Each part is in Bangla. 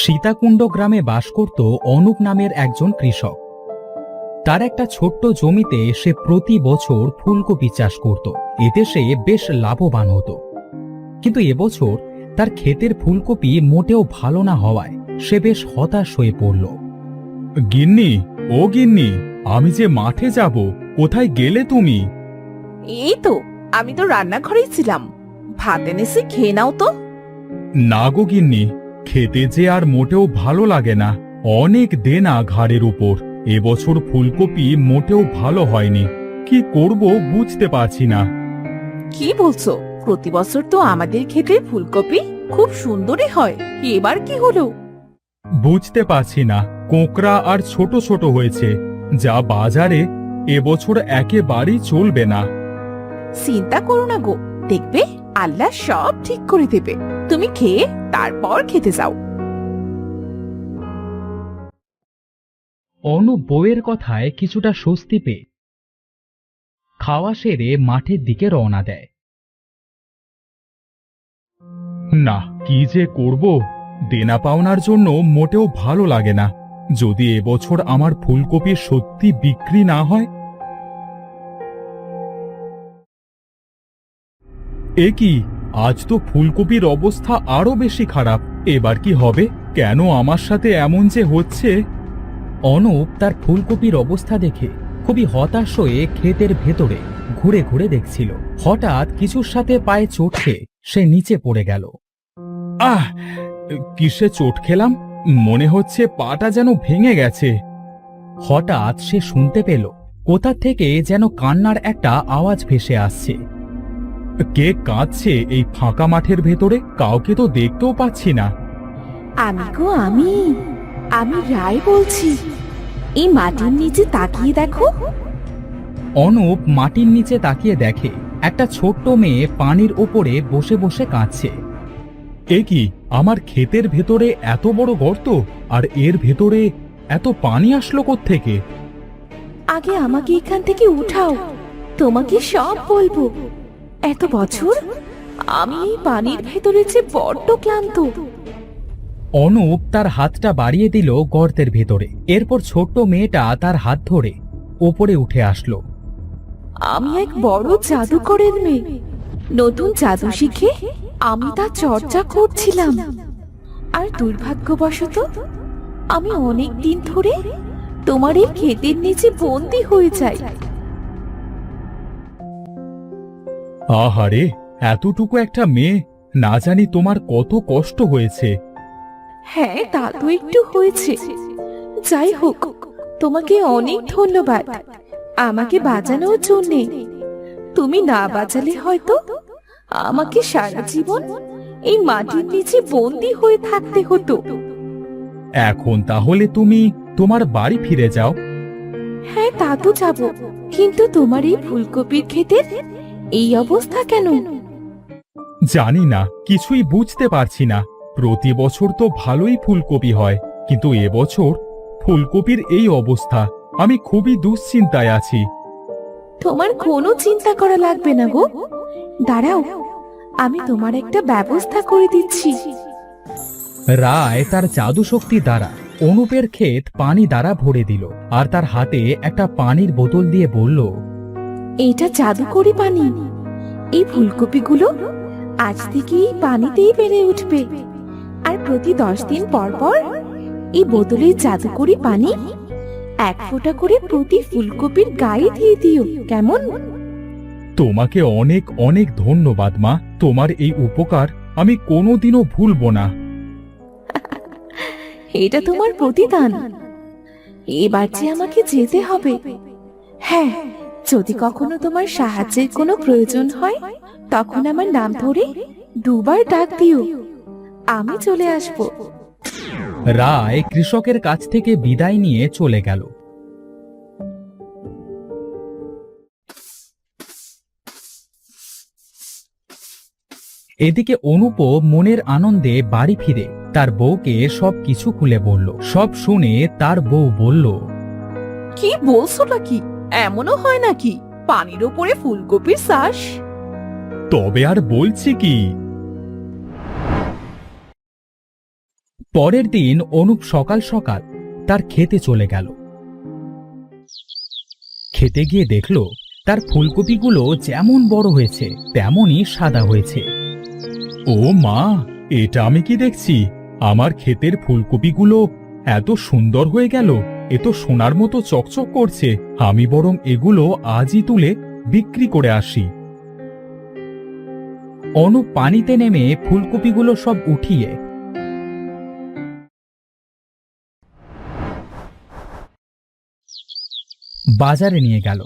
সীতাকুণ্ড গ্রামে বাস করত অনুপ নামের একজন কৃষক। তার একটা ছোট্ট জমিতে সে প্রতি বছর ফুলকপি চাষ করত। এতে সে বেশ লাভবান হতো। কিন্তু এবছর তার ক্ষেতের ফুলকপি মোটেও ভালো না হওয়ায় সে বেশ হতাশ হয়ে পড়ল। গিন্নি, ও গিন্নি, আমি যে মাঠে যাব, কোথায় গেলে তুমি? এই তো, আমি তো রান্নাঘরেই ছিলাম। ভাত এনেছি, খেয়ে নাও তো। না গো গিন্নি, খেতে যে আর মোটেও ভালো লাগে না। অনেক দেনা ঘাড়ের উপর। এবছর ফুলকপি মোটেও ভালো হয়নি। কি করব বুঝতে পারছি না। কি বলছো? প্রতি বছর তো আমাদের ক্ষেতের ফুলকপি খুব সুন্দরই হয়, এবার কি হলো? বুঝতে পারছি না, কোঁকড়া আর ছোট ছোট হয়েছে, যা বাজারে এবছর একেবারেই চলবে না। চিন্তা করো না গো, দেখবে আল্লাহ সব ঠিক করে দেবে। তুমি খেয়ে তারপর খেতে যাও। অনুপ বউয়ের কথায় কিছুটা স্বস্তি পেয়ে খাওয়া সেরে মাঠের দিকে রওনা দেয়। না, কি যে করব, দেনা পাওনার জন্য মোটেও ভালো লাগে না। যদি এবছর আমার ফুলকপি সত্যি বিক্রি না হয়। এ কি, আজ তো ফুলকপির অবস্থা আরো বেশি খারাপ। এবার কি হবে? কেন আমার সাথে এমন যে হচ্ছে? অনুপ তার ফুলকপির অবস্থা দেখে খুবই হতাশ হয়ে ক্ষেতের ভেতরে ঘুরে ঘুরে দেখছিল। হঠাৎ কিছুর সাথে পায়ে চোট খেয়ে সে নিচে পড়ে গেল। আহ! কিসে চোট খেলাম? মনে হচ্ছে পাটা যেন ভেঙে গেছে। হঠাৎ সে শুনতে পেল কোথা থেকে যেন কান্নার একটা আওয়াজ ভেসে আসছে। কে কাঁদছে এই ফাঁকা মাঠের ভেতরে? কাউকে তো দেখতেও পাচ্ছি না। আমি গো, আমি রায় বলছি। এই মাটির নিচে তাকিয়ে দেখো। অনুপ মাটির নিচে তাকিয়ে দেখে একটা ছোট্ট মেয়ে পানির ওপরে বসে বসে কাঁদছে। এ কি, আমার ক্ষেতের ভেতরে এত বড় গর্ত, আর এর ভেতরে এত পানি আসলো কোত্থেকে? আগে আমাকে এখান থেকে উঠাও, তোমাকে সব বলবো। এত বছর আমি এই পানির ভেতরে যে বড্ড ক্লান্ত। অনুপ তার হাতটা বাড়িয়ে দিল গর্তের ভেতরে। এরপর ছোট্ট মেয়েটা তার হাত ধরে ওপরে উঠে আসলো। আমি এক বড় জাদুকরের মেয়ে। নতুন জাদু শিখে আমি তা চর্চা করছিলাম। আর দুর্ভাগ্যবশত আমি অনেক দিন ধরে তোমার এই ক্ষেতের নিচে বন্দী হয়ে যাই। আহারে, এতটুকু একটা মেয়ে, না জানি তোমার কত কষ্ট হয়েছে। হ্যাঁ, তা তো একটু হয়েছে। যাই হোক, তোমাকে অনেক ধন্যবাদ আমাকে বাঁচানোর জন্যে। তুমি না বাঁচালে হয়তো আমাকে সারা জীবন এই মাটির নিচে বন্দী হয়ে থাকতে হতো। এখন তাহলে তুমি তোমার বাড়ি ফিরে যাও। হ্যাঁ, তা তো যাব, কিন্তু তোমার এই ফুলকপির ক্ষেতের এই অবস্থা কেন? জানি না, কিছুই বুঝতে পারছি না। প্রতি বছর তো ভালোই ফুলকপি হয়, কিন্তু এবছর ফুলকপির এই অবস্থা। আমি খুবই দুশ্চিন্তায় আছি। তোমার কোনো চিন্তা করা লাগবে না গো, দাঁড়াও, আমি তোমার একটা ব্যবস্থা করে দিচ্ছি। রায় তার জাদু শক্তি দ্বারা অনুপের ক্ষেত পানি দ্বারা ভরে দিল, আর তার হাতে একটা পানির বোতল দিয়ে বলল, এটা জাদুকরি পানি। এই ফুলকপিগুলো আজ থেকে এই পানিতেই বেড়ে উঠবে। আর প্রতি 10 দিন পর পর এই বোতলে জাদুকরি পানি 1 ফোঁটা করে প্রতি ফুলকপির গায়ে দিয়ে দিও, কেমন? তোমাকে অনেক অনেক ধন্যবাদ মা। তোমার এই উপকার আমি কোনোদিনও ভুলবো না। এটা তোমার প্রতিদান। এবার যে আমাকে যেতে হবে। হ্যাঁ, যদি কখনো তোমার সাহায্যের কোনো প্রয়োজন হয়, তখন আমার নাম ধরে 2 বার ডাক দিও, আমি চলে আসব। রায় কৃষকের কাছ থেকে বিদায় নিয়ে চলে গেল। এদিকে অনুপও মনের আনন্দে বাড়ি ফিরে তার বউকে সবকিছু খুলে বলল। সব শুনে তার বউ বলল, কি বলছো নাকি? এমনও হয় নাকি পানির উপরে ফুলকপির চাষ? তবে আর বলছি কি, পরের দিন অনুপ সকাল সকাল তার ক্ষেতে চলে গেল। খেতে গিয়ে দেখল তার ফুলকপিগুলো যেমন বড় হয়েছে তেমনই সাদা হয়েছে। ও মা, এটা আমি কি দেখছি? আমার ক্ষেতের ফুলকপিগুলো এত সুন্দর হয়ে গেল, এ তো সোনার মতো চকচক করছে। আমি বরং এগুলো আজই তুলে বিক্রি করে আসি। অনুপ পানিতে নেমে ফুলকপিগুলো সব উঠিয়ে বাজারে নিয়ে গেল।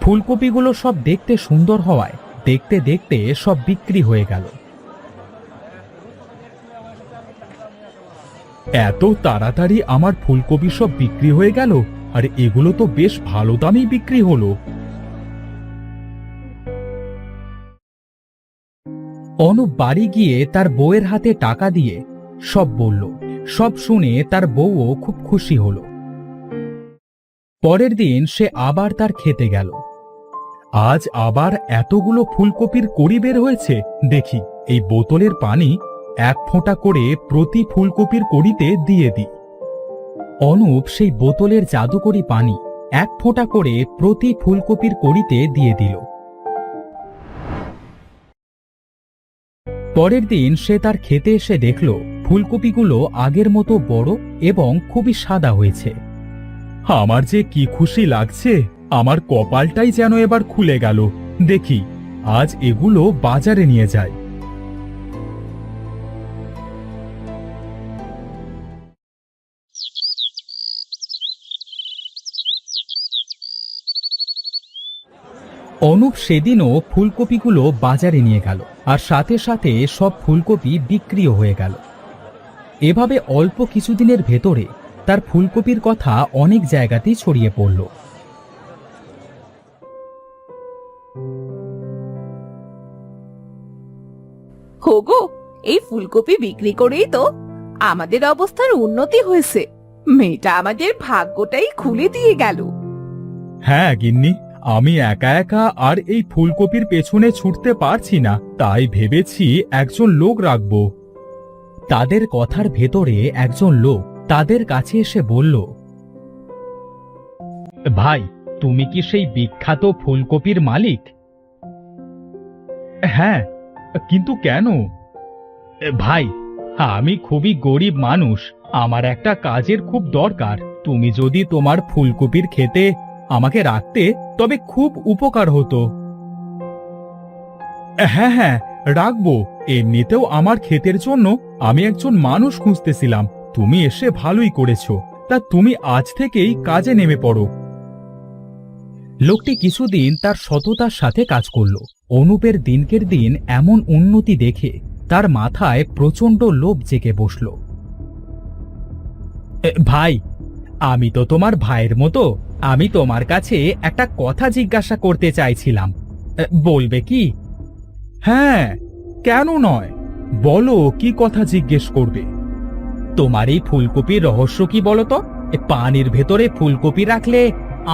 ফুলকপিগুলো সব দেখতে সুন্দর হওয়ায় দেখতে দেখতে সব বিক্রি হয়ে গেল। এত তাড়াতাড়ি আমার ফুলকপি সব বিক্রি হয়ে গেল, আর এগুলো তো বেশ ভালো দামেই বিক্রি হলো। অনুপ বাড়ি গিয়ে তার বউয়ের হাতে টাকা দিয়ে সব বলল। সব শুনে তার বউও খুব খুশি হলো। পরের দিন সে আবার তার খেতে গেল। আজ আবার এতগুলো ফুলকপির কড়ি বের হয়েছে, দেখি এই বোতলের পানি 1 ফোঁটা করে প্রতি ফুলকপির কড়িতে দিয়ে দিই। অনুপ সেই বোতলের জাদুকরি পানি 1 ফোঁটা করে প্রতি ফুলকপির কড়িতে দিয়ে দিল। পরের দিন সে তার খেতে এসে দেখল ফুলকপিগুলো আগের মতো বড় এবং খুবই সাদা হয়েছে। আমার যে কি খুশি লাগছে, আমার কপালটাই যেন এবার খুলে গেল। দেখি আজ এগুলো বাজারে নিয়ে যাই। অনুপ সেদিনও ফুলকপিগুলো বাজারে নিয়ে গেল, আর সাথে সাথে সব ফুলকপি বিক্রিও হয়ে গেল। এভাবে অল্প কিছুদিনের ভেতরে তার ফুলকপির কথা অনেক জায়গাতেই ছড়িয়ে পড়ল। হোগো, এই ফুলকপি বিক্রি করেই তো আমাদের অবস্থার উন্নতি হয়েছে। মেয়েটা আমাদের ভাগ্যটাই খুলে দিয়ে গেল। হ্যাঁ গিন্নি, আমি একা একা আর এই ফুলকপির পেছনে ছুটতে পারছি না, তাই ভেবেছি একজন লোক রাখব। তাদের কথার ভেতরে একজন লোক তাদের কাছে এসে বলল, ভাই, তুমি কি সেই বিখ্যাত ফুলকপির মালিক? হ্যাঁ, কিন্তু কেন? ভাই, আমি খুবই গরিব মানুষ, আমার একটা কাজের খুব দরকার। তুমি যদি তোমার ফুলকপির ক্ষেতে আমাকে রাখতে তবে খুব উপকার হতো। হ্যাঁ হ্যাঁ, রাখবো। এমনিতেও আমার ক্ষেতের জন্য আমি একজন মানুষ খুঁজতেছিলাম। তুমি এসে ভালোই করেছো। তা তুমি আজ থেকেই কাজে নেমে পড়ো। লোকটি কিছুদিন তার সততার সাথে কাজ করলো। অনুপের দিনকের দিন এমন উন্নতি দেখে তার মাথায় প্রচন্ড লোভ জেগে বসল। ভাই, আমি তো তোমার ভাইয়ের মতো। আমি তোমার কাছে একটা কথা জিজ্ঞাসা করতে চাইছিলাম, বলবে কি? হ্যাঁ, কেন নয়, বলো কি কথা জিজ্ঞেস করবে। তোমার এই ফুলকপির রহস্য কি বলো তো? পানির ভেতরে ফুলকপি রাখলে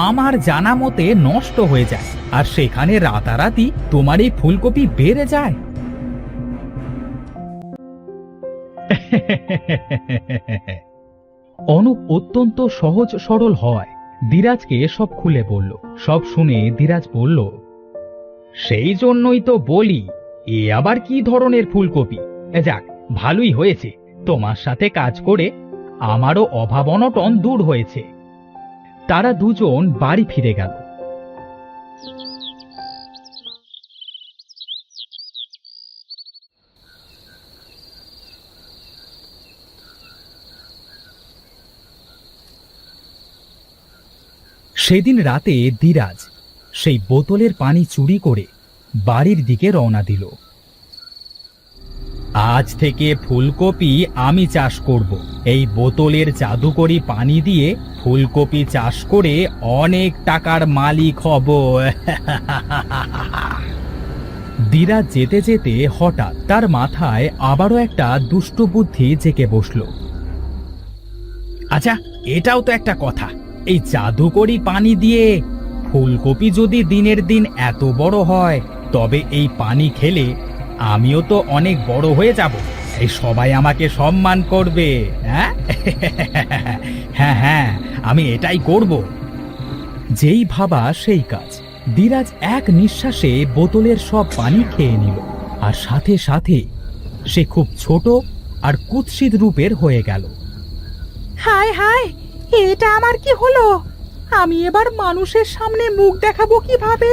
আমার জানা মতে নষ্ট হয়ে যায়, আর সেখানে রাতারাতি তোমার এই ফুলকপি বেড়ে যায়। অনুপ অত্যন্ত সহজ সরল হয় ধীরাজকে সব খুলে বলল। সব শুনে ধীরাজ বলল, সেই জন্যই তো বলি, এ আবার কি ধরনের ফুলকপি? যাক, ভালোই হয়েছে, তোমার সাথে কাজ করে আমারও অভাব অনটন দূর হয়েছে। তারা দুজন বাড়ি ফিরে গেল। সেদিন রাতে ধীরাজ সেই বোতলের পানি চুরি করে বাড়ির দিকে রওনা দিল। আজ থেকে ফুলকপি আমি চাষ করব। এই বোতলের জাদুকরি পানি দিয়ে ফুলকপি চাষ করে অনেক টাকার মালিক হব। ধীরাজ যেতে যেতে হঠাৎ তার মাথায় আবারও একটা দুষ্ট বুদ্ধি জেগে বসল। আচ্ছা, এটাও তো একটা কথা, এই জাদুকরি পানি দিয়ে ফুলকপি যদি দিনের দিন এত বড় হয়, তবে এই পানি খেলে আমিও তো অনেক বড় হয়ে যাব, এই সবাই আমাকে সম্মান করবে। হ্যাঁ হ্যাঁ হ্যাঁ, আমি এটাই করব। যেই ভাবা সেই কাজ। ধীরাজ এক নিঃশ্বাসে বোতলের সব পানি খেয়ে নিল, আর সাথে সাথে সে খুব ছোট আর কুৎসিত রূপের হয়ে গেল। হায় হায়, এটা আমার কি হলো? আমি এবার মানুষের সামনে মুখ দেখাবো কিভাবে?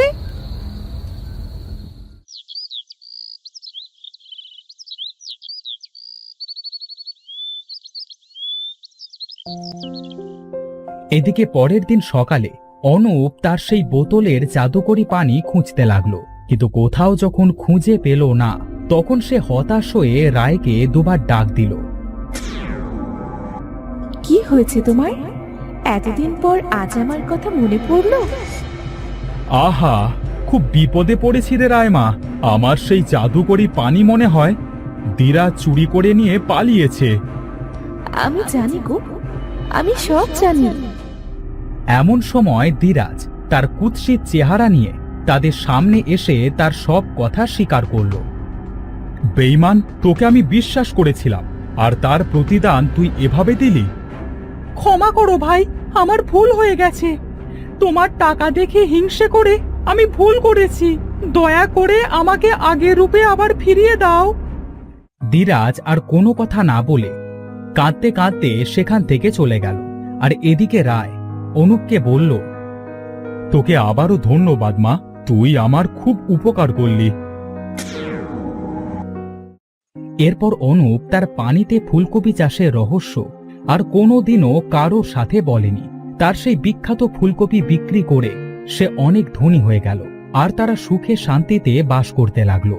এদিকে পরের দিন সকালে অনুপ তার সেই বোতলের জাদুকরি পানি খুঁজতে লাগলো, কিন্তু কোথাও যখন খুঁজে পেল না, তখন সে হতাশ হয়ে রায়কে দুবার ডাক দিল। কি হয়েছে তোমার? এতদিন পর আজ আমার কথা মনে পড়লো? আহা, খুব বিপদে পড়েছি রে রায়মা। আমার সেই জাদুকরি পানি মনে হয় ধীরাজ চুরি করে নিয়ে পালিয়েছে। আমি জানি গো, আমি সব জানি। এমন সময় ধীরাজ তার কুৎসিত চেহারা নিয়ে তাদের সামনে এসে তার সব কথা স্বীকার করল। বেঈমান, তোকে আমি বিশ্বাস করেছিলাম, আর তার প্রতিদান তুই এভাবে দিলি? ক্ষমা করো ভাই, আমার ভুল হয়ে গেছে। তোমার টাকা দেখে হিংসে করে আমি ভুল করেছি। দয়া করে আমাকে আগের রূপে আবার ফিরিয়ে দাও। ধীরাজ আর কোনো কথা না বলে কাঁদতে কাঁদতে সেখান থেকে চলে গেল। আর এদিকে রায় অনুপকে বলল, তোকে আবারও ধন্যবাদ মা, তুই আমার খুব উপকার করলি। এরপর অনুপ তার পানিতে ফুলকপি চাষের রহস্য আর কোনোদিনও কারো সাথে বলেনি। তার সেই বিখ্যাত ফুলকপি বিক্রি করে সে অনেক ধনী হয়ে গেল, আর তারা সুখে শান্তিতে বাস করতে লাগলো।